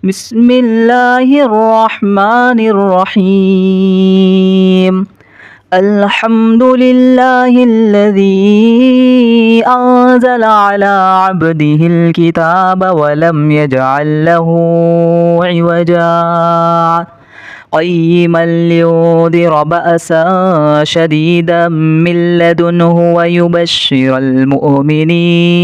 بسم الله الرحمن الرحيم. الحمد لله الذي أنزل على عبده الكتاب ولم يجعل له عوجا قيما لينذر بأسا شديدا من لدنه ويبشر المؤمنين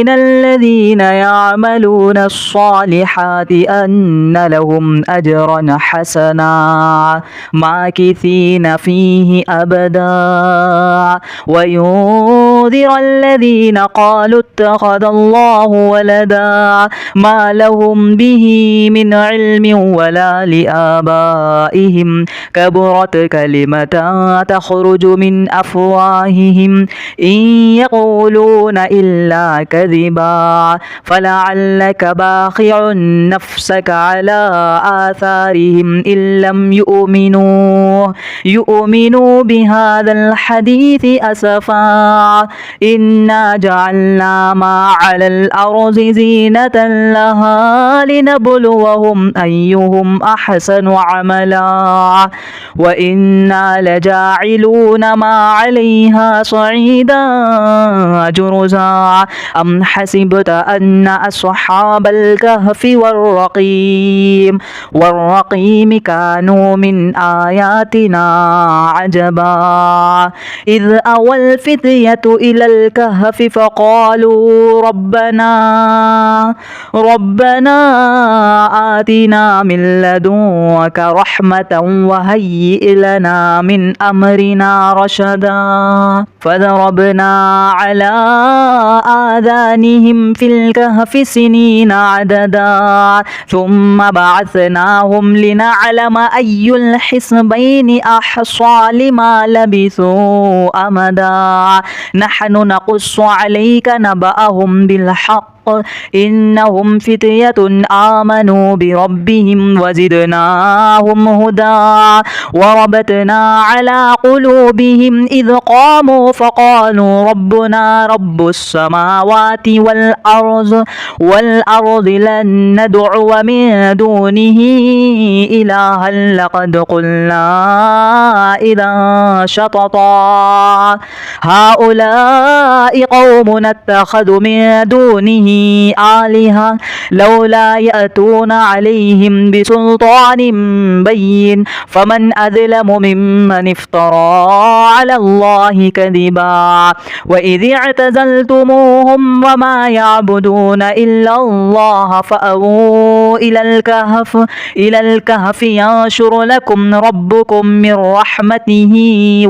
الذين يعملون الصالحات أن لهم أجرا حسنا ماكثين فيه أبدا وينذر الذين قالوا اتخذ الله ولدا ما لهم به من علم ولا لآبائهم كبرت كلمة تخرج من أفواههم إن يقولون إلا كذبا فلعلك باخع نفسك على آثارهم إن لم يؤمنوا بهذا الحديث أسفا إنا جعلنا ما على الأرض زينة لها لنبلوهم أيهم أحسن عملا وإنا لجاعلون ما عليها صعيدا جرزا أم حسبت أن أصحاب الكهف والرقيم كانوا من آياتنا عجبا إذ أوى الفتية إلى الكهف فقالوا ربنا آتنا من لدنك رحمة وهيئ لنا من أمرنا رشدا فضربنا على آذانهم في الكهف سنين عددا ثم بعثناهم لنعلم أي الحزبين أحصى لما لبثوا أمدا نحن نقص عليك نبأهم بالحق إنهم فتية آمنوا بربهم وزدناهم هدى وربطنا على قلوبهم إذ قاموا فقالوا ربنا رب السماوات والأرض لن ندعو من دونه إلها لقد قلنا إذا شططا هؤلاء قوم اتخذوا من دونه آلهة لولا يأتون عليهم بسلطان بين فمن أظلم ممن افترى على الله كذبا وإذ اعتزلتموهم وما يعبدون إلا الله فأووا إلى الكهف ينشر لكم ربكم من رحمته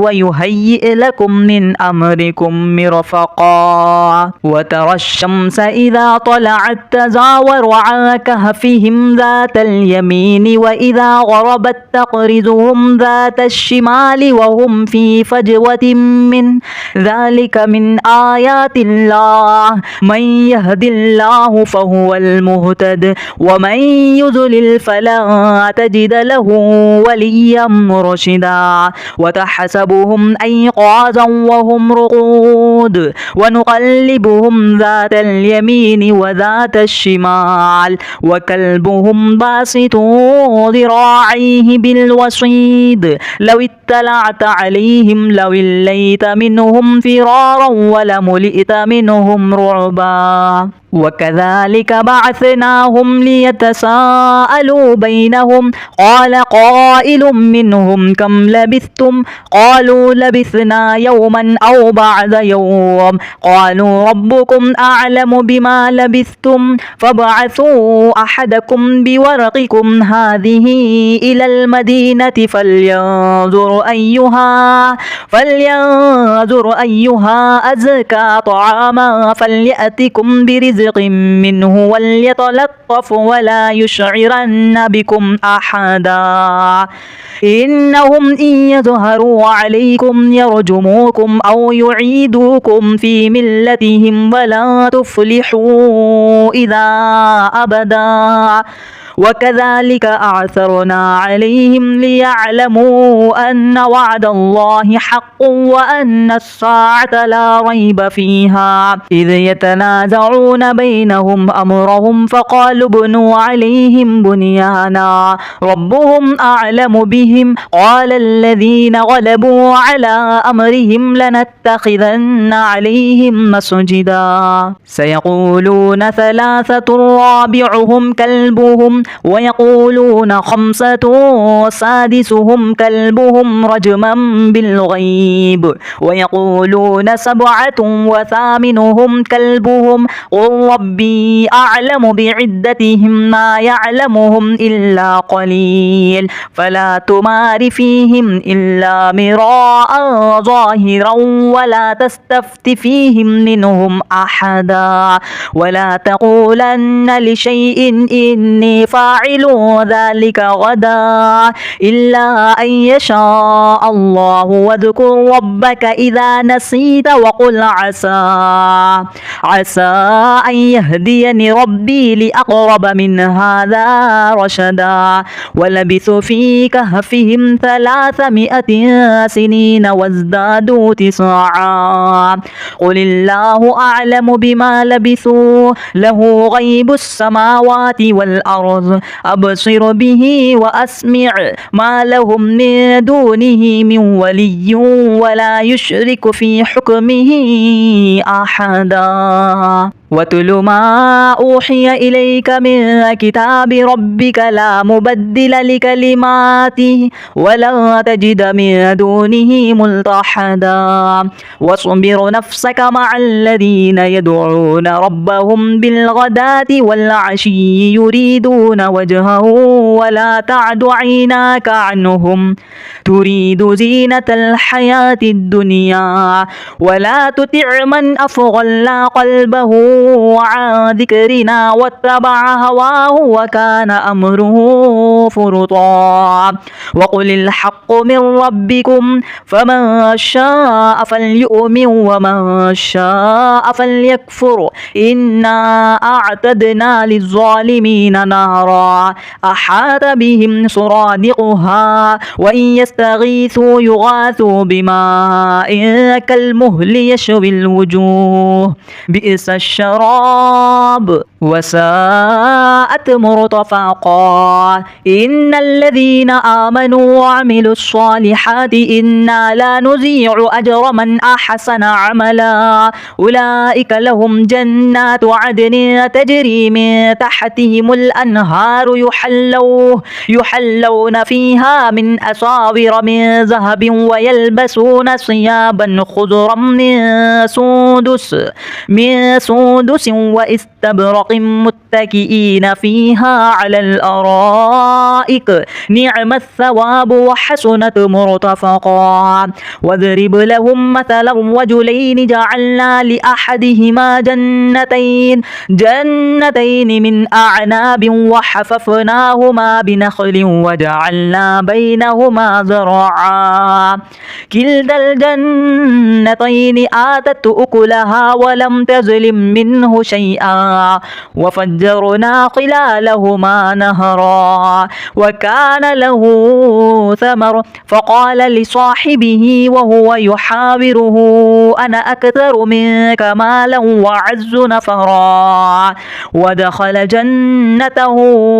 ويهيئ لكم من أمركم مرفقا وترى الشمس إذا طلعت تزاور عن كهفهم ذات اليمين وإذا غربت تقرضهم ذات الشمال وهم في فجوة من ذلك من آيات الله من يهد الله فهو المهتد ومن يضلل فلا تجد له وليا مرشدا وتحسبهم أيقاظا وهم رقود ونقلبهم ذات اليمين وذات الشمال وكلبهم باسط ذراعيه بالوصيد لو اطلعت عليهم لوليت منهم فرارا ولملئت منهم رعبا وكذلك بعثناهم ليتساءلوا بينهم قال قائل منهم كم لبثتم قالوا لبثنا يوما أو بعد يوم قالوا ربكم أعلم بما لبثتم فابعثوا أحدكم بورقكم هذه إلى المدينة فلينظر أيها أزكى طعاما فليأتكم برزق منه وليتلطف ولا يشعرن بكم أحدا إنهم إن يظهروا عليكم يرجموكم أو يعيدوكم في ملتهم ولا تفلحوا إذا أبدا وكذلك أعثرنا عليهم ليعلموا أن وعد الله حق وأن الساعة لا ريب فيها إذ يتنازعون بينهم أمرهم فقالوا ابنوا عليهم بنيانا ربهم أعلم بهم قال الذين غلبوا على أمرهم لنتخذن عليهم مسجدا سيقولون ثلاثة رابعهم كلبهم ويقولون خمسة سادسهم كلبهم رجما بالغيب ويقولون سبعة وثامنهم كلبهم قل ربي أعلم بعدتهم ما يعلمهم إلا قليل فلا تمار فيهم إلا مراء ظاهرا ولا تستفت فيهم منهم أحدا ولا تقولن لشيء إني فاعل ذلك غدا إلا أن يشاء الله واذكر ربك إذا نسيت وقل عسى أن يهديني ربي لأقرب من هذا رشدا ولبثوا في كهفهم 300 سنين وازدادوا 9 قل الله أعلم بما لبثوا له غيب السماوات والأرض أبصر به وأسمع ما لهم من دونه من ولي ولا يشرك في حكمه أحدا واتل ما أوحي إليك من كتاب ربك لا مبدل لكلماته ولا تجد من دونه ملتحدا واصبر نفسك مع الذين يدعون ربهم بالغداة والعشي يريدون وجهه ولا تعد عيناك عنهم تريد زينة الحياة الدنيا ولا تطع من أغفلنا قلبه عن ذكرنا واتبع هواه وكان أمره فرطا وقل الحق من ربكم فمن شاء فليؤمن ومن شاء فليكفر إنا أعتدنا للظالمين نارا أحاط بهم سرادقها وإن يستغيثوا يغاثوا بماء كالمهل يشوي الوجوه بئس الشراب وساءت مرتفقا إن الذين آمنوا وعملوا الصالحات إنا لا نضيع أجر من أحسن عملا أولئك لهم جنات عدن تجري من تحتهم الأنهار يحلون فيها من أساور من ذهب ويلبسون ثيابا خضرا من سندس واستبرق متكئين فيها على الأرائك نعم الثواب وحسنت مرتفقا واضرب لهم مثلا رجلين جعلنا لأحدهما جنتين من أعناب وحففناهما بنخل وجعلنا بينهما زرعا كلتا الجنتين آتت أكلها ولم تظلم منه شيئا وفجرنا خلالهما نهرا وكان له ثمر فقال لصاحبه وهو يحاوره أنا أكثر منك مالا وأعز نفرا ودخل جنته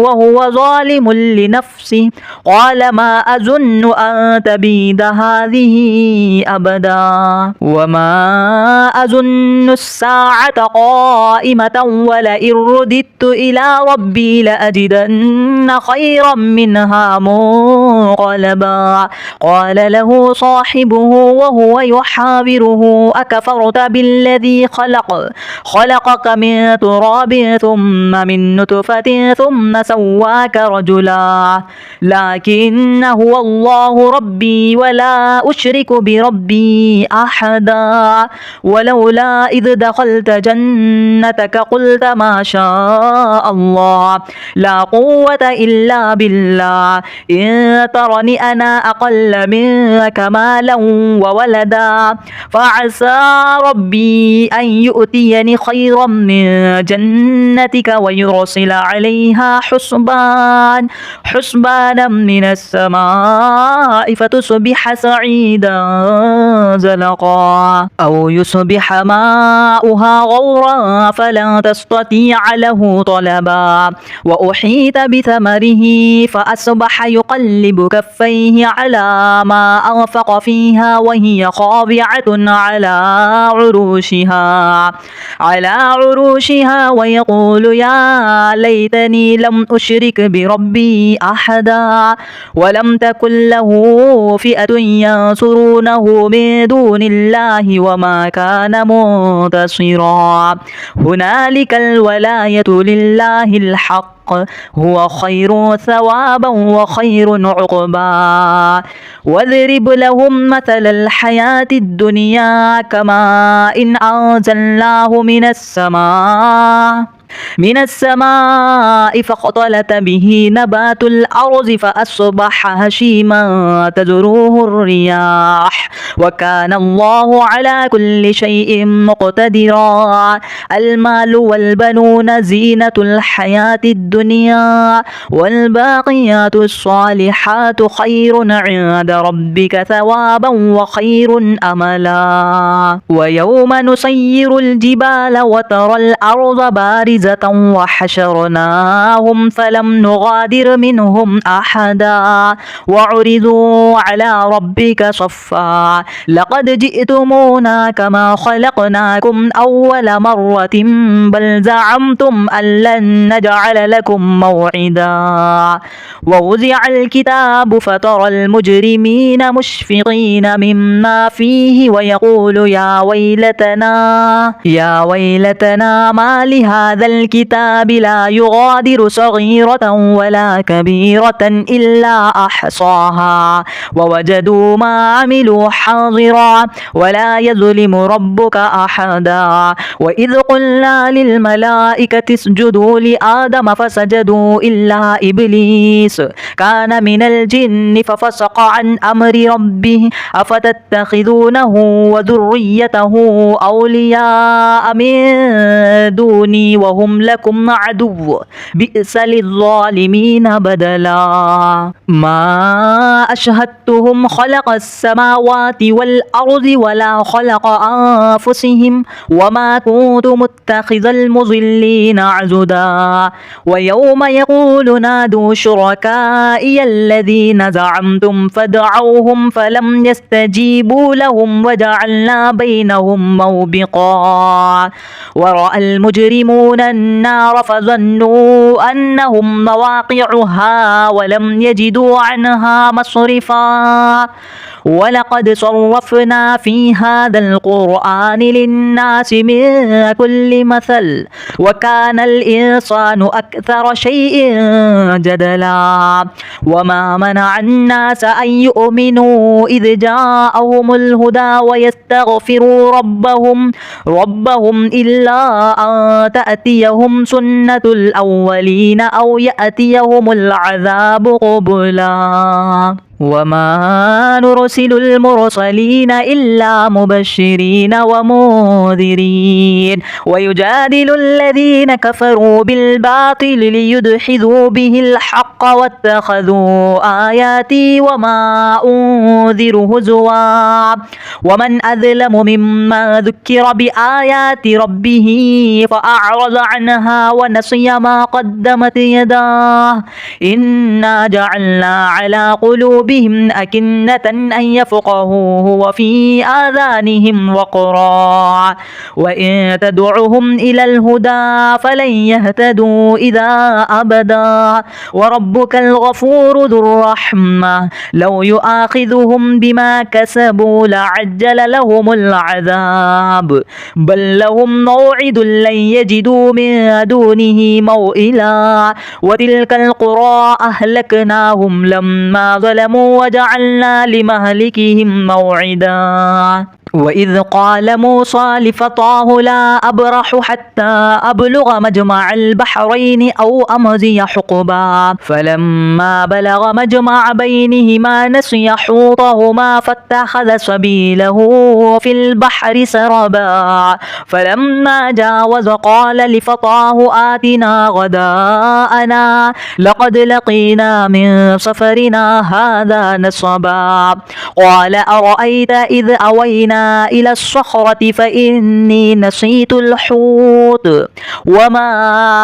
وهو ظالم لنفسه قال ما أظن أن تبيد هذه أبدا وما أظن الساعة قائمة ولئن رددت إلى ربي لأجدن خيرا منها منقلبا قال له صاحبه وهو يحاوره أكفرت بالذي خلقك من تراب ثم من نطفة ثم سواك رجلا لكن هو الله ربي ولا أشرك بربي أحدا ولولا إذ دخلت جنتك جنتك قلت ما شاء الله لا قوة إلا بالله إن ترني أنا أقل منك مالا وولدا فعسى ربي أن يؤتيني خيرا من جنتك ويرسل عليها حسبانا من السماء فتصبح سعيدا زلقا أو يصبح ماؤها غورا فلا تستطيع له طلبا وأحيط بثمره فأصبح يقلب كفيه على ما أنفق فيها وهي خاضعة على عروشها ويقول يا ليتني لم أشرك بربي أحدا ولم تكن له فئة ينصرونه من دون الله وما كان منتصرا هنالك الولاية لله الحق هو خير ثوابا وخير عقبا واضرب لهم مثل الحياة الدنيا كماء إن أنزلناه من السماء فاختلط به نبات الأرض فأصبح هشيما تذروه الرياح وكان الله على كل شيء مقتدرا المال والبنون زينة الحياة الدنيا والباقيات الصالحات خير عند ربك ثوابا وخير أملا ويوم نسير الجبال وترى الأرض بارزة وحشرناهم فلم نغادر منهم أحدا وعرضوا على ربك صفا لقد جئتمونا كما خلقناكم أول مرة بل زعمتم أن لن نجعل لكم موعدا ووزع الكتاب فترى المجرمين مشفقين مما فيه ويقول يا ويلتنا ما لهذا الكتاب لا يغادر صغيرة ولا كبيرة إلا أحصاها ووجدوا ما عملوا حاضرا ولا يظلم ربك أحدا وإذ قلنا للملائكة اسجدوا لآدم فسجدوا إلا إبليس كان من الجن ففسق عن أمر ربه أفتتخذونه وذريته أولياء من دوني وهم لكم عدو بئس للظالمين بدلا ما أشهدتهم خلق السماوات والأرض ولا خلق أنفسهم وما كنت متخذ المضلين عضدا ويوم يقول نادوا شركائي الذين زعمتم فدعوهم فلم يستجيبوا لهم وجعلنا بينهم موبقا ورأى المجرمون النار فظنوا أنهم مواقعها ولم يجدوا عنها مصرفا ولقد صرفنا في هذا القرآن للناس من كل مثل وكان الإنسان أكثر شيء جدلا وما منع الناس أن يؤمنوا إذ جاءهم الهدى ويستغفروا ربهم إلا أن تأتيهم سنة الأولين أو يأتيهم العذاب قبلا وما نرسل المرسلين إلا مبشرين ومنذرين ويجادل الذين كفروا بالباطل ليدحضوا به الحق واتخذوا آياتي وما أنذر هزوا ومن أظلم ممن ذكر بآيات ربه فأعرض عنها ونسي ما قدمت يداه إنا جعلنا على قلوبهم أكنة أن يفقهوه وفي آذانهم وقرا وإن تدعهم إلى الهدى فلن يهتدوا إذا أبدا وربك الغفور ذو الرحمة لو يؤاخذهم بما كسبوا لعجل لهم العذاب بل لهم موعد لن يجدوا من دونه موئلا وتلك القرى أهلكناهم لما ظلموا وجعلنا لمهلكهم موعدا وإذ قال موسى لفتاه لا أبرح حتى أبلغ مجمع البحرين أو أمضي حقبا فلما بلغ مجمع بينهما نسي حوطهما فاتخذ سبيله في البحر سربا فلما جاوز قال لفتاه آتنا غداءنا لقد لقينا من سفرنا هذا نصبا قال أرأيت إذ أوينا إلى الصخرة فإني نسيت الحوت وما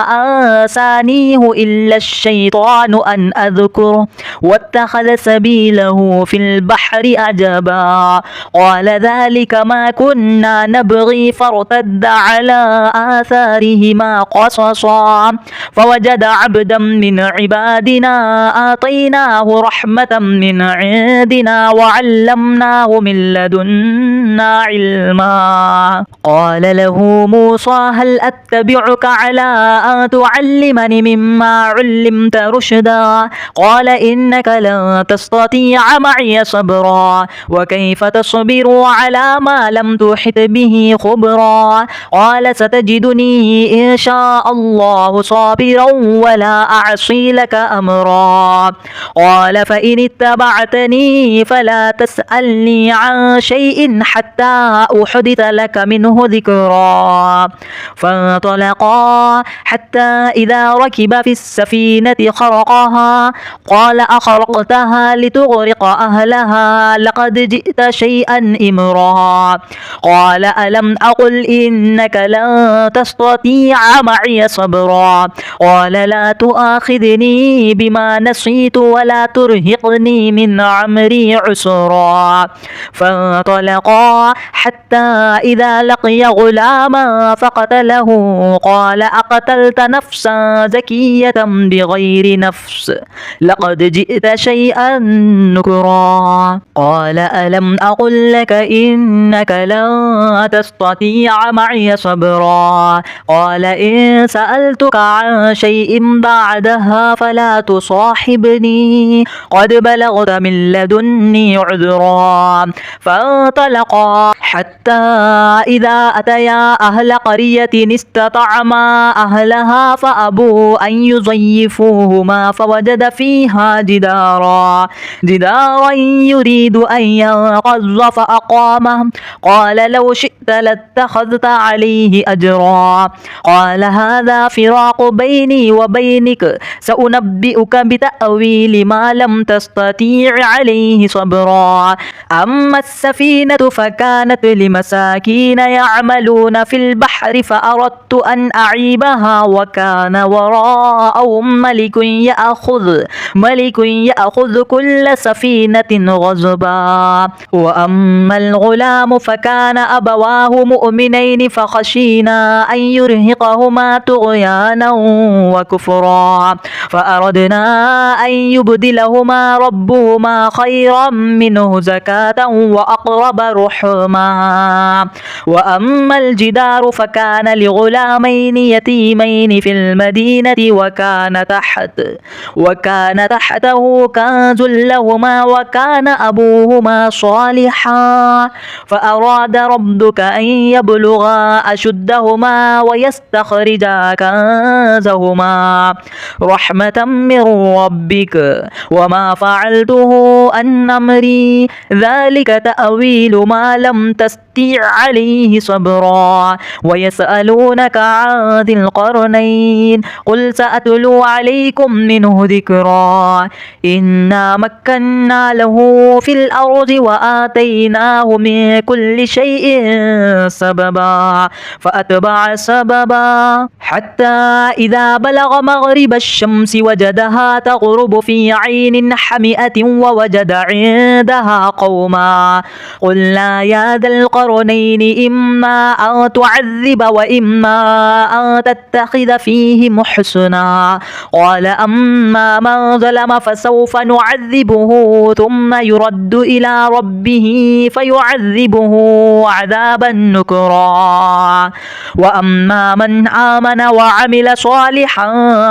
أنسانيه إلا الشيطان أن أذكره واتخذ سبيله في البحر عجبا قال ذلك ما كنا نبغي فارتد على آثارهما قصصا فوجد عبدا من عبادنا آتيناه رحمة من عندنا وعلمناه من لدنا علما قال له موسى هل أتبعك على أن تعلمني مما علمت رشدا قال إنك لن تستطيع معي صبرا وكيف تصبر على ما لم تحط به خبرا قال ستجدني إن شاء الله صابرا ولا أعصي لك أمرا قال فإن اتبعتني فلا تسألني عن شيء حتى أحدث لك منه ذكرا فانطلقا حتى إذا ركب في السفينة خرقها قال أخرقتها لتغرق أهلها لقد جئت شيئا إمرا قال ألم أقل إنك لن تستطيع معي صبرا قال لا تؤاخذني بما نسيت ولا ترهقني من عمري عسرا فانطلقا حتى إذا لقي غلاما فقتله قال أقتلت نفسا زكية بغير نفس لقد جئت شيئا نكرا قال ألم أقل لك إنك لن تستطيع معي صبرا قال إن سألتك عن شيء بعدها فلا تصاحبني قد بلغت من لدني عذرا فانطلقا حتى إذا أتيا أهل قرية استطعما أهلها فأبوا أن يضيفوهما فوجد فيها جدارا يريد أن ينقض فأقامه قال لو شئت لاتخذت عليه أجرا قال هذا فراق بيني وبينك سأنبئك بتأويل ما لم تستطيع عليه صبرا أما السفينة فكانت لمساكين يعملون في البحر فأردت أن أعيبها وكان وراءهم ملك يأخذ كل سفينة غصبا وأما الغلام فكان أبواه مؤمنين فخشينا أن يرهقهما طغيانا وكفرا فأردنا أن يبدلهما ربهما خيرا منه زكاة وأقرب رحما وأما الجدار فكان لغلامين يتيمين في المدينة وكان تحته كنز لهما وكان أبوهما صالحا فأراد ربك أن يبلغا أشدهما ويستخرجا كنزهما رحمة من ربك وما فعلته عن أمري ذلك تأويل ما لم تستطع عليه صبرا ويسألونك عن ذي القرنين قل سأتلو عليكم منه ذكرا إنا مكنا له في الأرض وآتيناه من كل شيء سببا فأتبع سببا حتى إذا بلغ مغرب الشمس وجدها تغرب في عين حمئة ووجد عندها قوما قلنا يا ذا القرنين إما أن تعذب وإما أن تتخذ فيهم حسنا قال أما من ظلم فسوف نعذبه ثم يرد إلى ربه فيعذبه عذابا نكرا وأما من آمن وعمل صالحا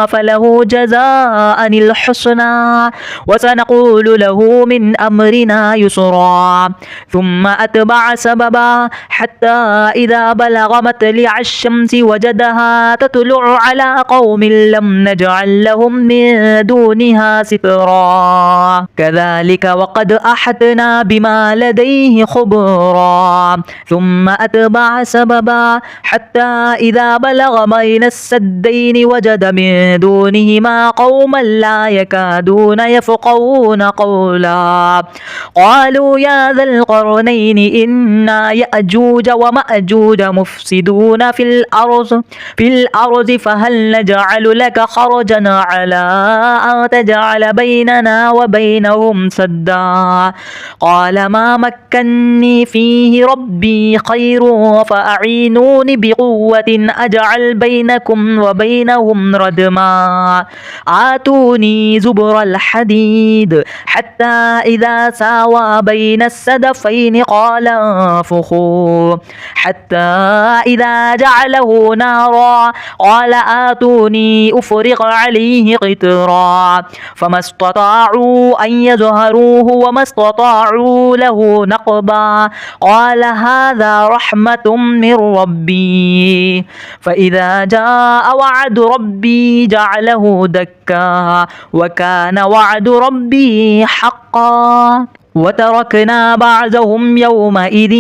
فله جزاء الحسنى وسنقول له من أمرنا يسرا ثم أتبع سببا حتى إذا بلغ مطلع الشمس وجدها تطلع على قوم لم نجعل لهم من دونها سترا كذلك وقد أحطنا بما لديه خبرا ثم أتبع سببا حتى إذا بلغ بين السدين وجد من دونهما قوما لا يكادون يفقهون قولا قالوا يا ذا القرنين إن يأجوج ومأجوج مفسدون في الأرض فهل نجعل لك خرجا على أن تجعل بيننا وبينهم سدا قال ما مكني فيه ربي خير فأعينوني بقوة أجعل بينكم وبينهم ردما آتوني زبر الحديد حتى إذا ساوى بين السدفين قال انفخوا حتى إذا جعله نارا قال آتوني أفرغ عليه قطرا فما استطاعوا أن يظهروه وما استطاعوا له نقبا قال هذا رحمة من ربي فإذا جاء وعد ربي جعله دكا وكان وعد ربي حقا وتركنا بعضهم يومئذ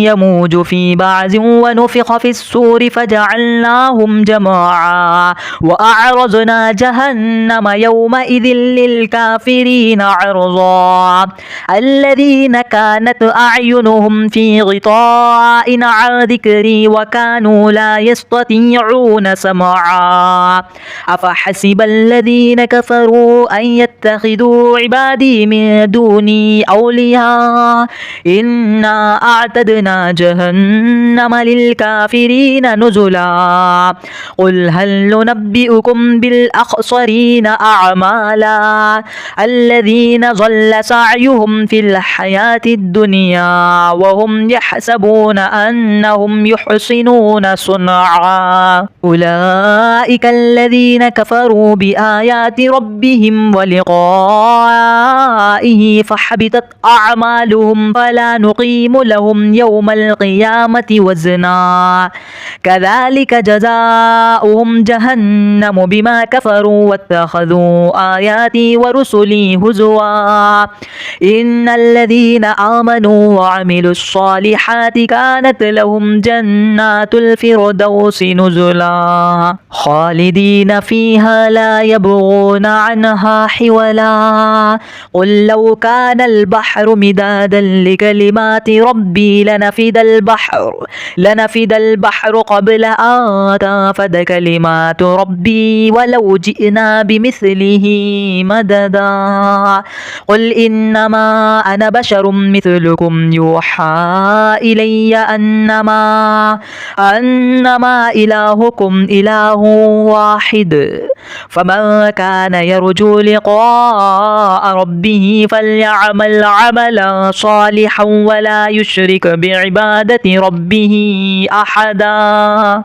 يموج في بعض ونفخ في الصور فجعلناهم جماعا وأعرضنا جهنم يومئذ للكافرين عرضا الذين كانت أعينهم في غطاء عن ذكري وكانوا لا يستطيعون سمعا أفحسب الذين كفروا أن يتخذوا عبادي من دوني أولياء إنا أعتدنا جهنم للكافرين نزلا قل هل ننبئكم بالأخسرين أعمالا الذين ضل سعيهم في الحياة الدنيا وهم يحسبون أنهم يحسنون صنعا أولئك الذين كفروا بآيات ربهم ولقائه فحبطت أعمالهم فلا نقيم لهم يوم القيامة وزنا كذلك جزاؤهم جهنم بما كفروا واتخذوا آياتي ورسلي هزوا إن الذين آمنوا وعملوا الصالحات كانت لهم جنات الفردوس نزلا خالدين فيها لا يبغون عنها حولا قل لو كان البحر مدادا لكلمات ربي لنفد البحر قبل أن تنفد كلمات ربي ولو جئنا بمثله مددا قل إنما أنا بشر مثلكم يوحى إلي أنما إلهكم إله واحد فمن كان يرجو لقاء ربه فليعمل عملا صالحا ولا يشرك بعبادة ربه أحدا